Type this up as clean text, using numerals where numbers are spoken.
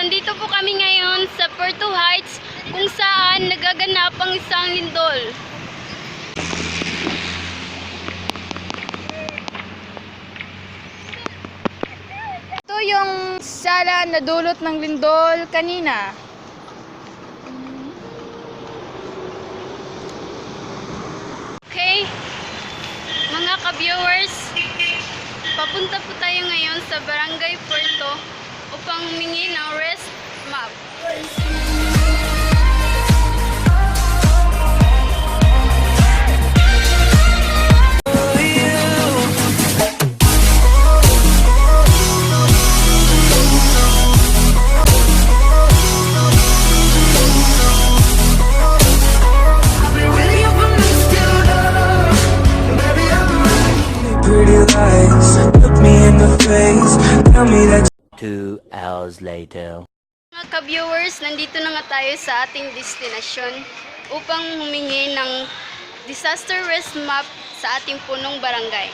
nandito po kami ngayon sa Puerto Heights kung saan nagaganap ang isang lindol. Ito yung sala na dulot ng lindol kanina. Okay, mga ka-viewers, papunta po tayo ngayon sa Barangay Puerto upang humingi ng rest map. Pretty lies, look me in the face, tell me that 2 hours later. Mga ka-viewers, nandito na nga tayo sa ating destinasyon upang humingi ng disaster rest map sa ating punong barangay.